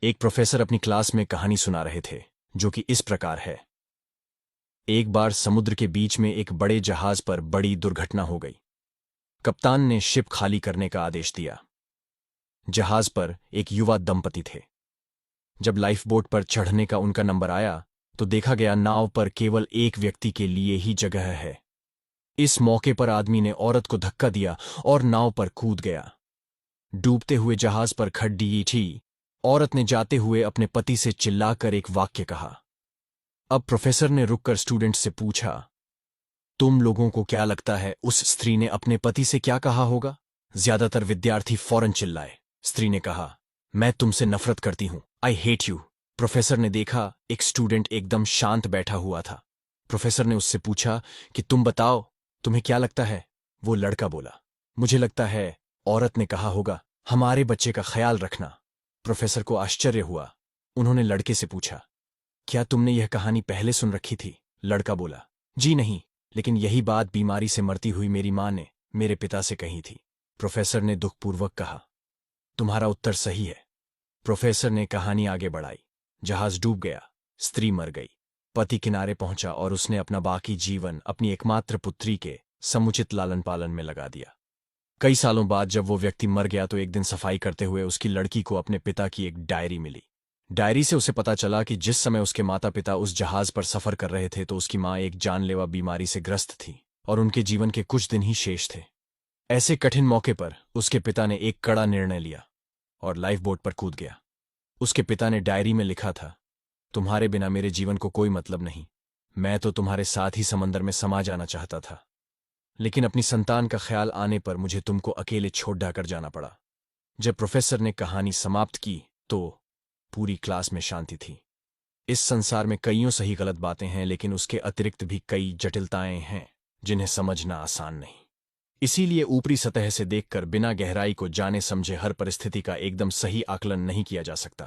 एक प्रोफेसर अपनी क्लास में कहानी सुना रहे थे जो कि इस प्रकार है। एक बार समुद्र के बीच में एक बड़े जहाज पर बड़ी दुर्घटना हो गई। कप्तान ने शिप खाली करने का आदेश दिया। जहाज पर एक युवा दंपति थे। जब लाइफ बोट पर चढ़ने का उनका नंबर आया तो देखा गया नाव पर केवल एक व्यक्ति के लिए ही जगह है। इस मौके पर आदमी ने औरत को धक्का दिया और नाव पर कूद गया। डूबते हुए जहाज पर खड़ी थी औरत ने जाते हुए अपने पति से चिल्लाकर एक वाक्य कहा। अब प्रोफेसर ने रुककर स्टूडेंट से पूछा, तुम लोगों को क्या लगता है उस स्त्री ने अपने पति से क्या कहा होगा? ज्यादातर विद्यार्थी फौरन चिल्लाए। स्त्री ने कहा, मैं तुमसे नफरत करती हूं, आई हेट यू। प्रोफेसर ने देखा एक स्टूडेंट एकदम शांत बैठा हुआ था। प्रोफेसर ने उससे पूछा कि तुम बताओ, तुम्हें क्या लगता है? वो लड़का बोला, मुझे लगता है औरत ने कहा होगा, हमारे बच्चे का ख्याल रखना। प्रोफेसर को आश्चर्य हुआ। उन्होंने लड़के से पूछा, क्या तुमने यह कहानी पहले सुन रखी थी? लड़का बोला, जी नहीं, लेकिन यही बात बीमारी से मरती हुई मेरी मां ने मेरे पिता से कही थी। प्रोफेसर ने दुखपूर्वक कहा, तुम्हारा उत्तर सही है। प्रोफेसर ने कहानी आगे बढ़ाई। जहाज डूब गया, स्त्री मर गई, पति किनारे पहुंचा और उसने अपना बाकी जीवन अपनी एकमात्र पुत्री के समुचित लालन पालन में लगा दिया। कई सालों बाद जब वो व्यक्ति मर गया तो एक दिन सफाई करते हुए उसकी लड़की को अपने पिता की एक डायरी मिली। डायरी से उसे पता चला कि जिस समय उसके माता पिता उस जहाज पर सफर कर रहे थे तो उसकी मां एक जानलेवा बीमारी से ग्रस्त थी और उनके जीवन के कुछ दिन ही शेष थे। ऐसे कठिन मौके पर उसके पिता ने एक कड़ा निर्णय लिया और लाइफ बोट पर कूद गया। उसके पिता ने डायरी में लिखा था, तुम्हारे बिना मेरे जीवन को कोई मतलब नहीं। मैं तो तुम्हारे साथ ही समंदर में समा जाना चाहता था, लेकिन अपनी संतान का ख्याल आने पर मुझे तुमको अकेले छोड़ ढाकर जाना पड़ा। जब प्रोफेसर ने कहानी समाप्त की तो पूरी क्लास में शांति थी। इस संसार में कईयों सही गलत बातें हैं, लेकिन उसके अतिरिक्त भी कई जटिलताएं हैं जिन्हें समझना आसान नहीं। इसीलिए ऊपरी सतह से देखकर बिना गहराई को जाने समझे हर परिस्थिति का एकदम सही आकलन नहीं किया जा सकता।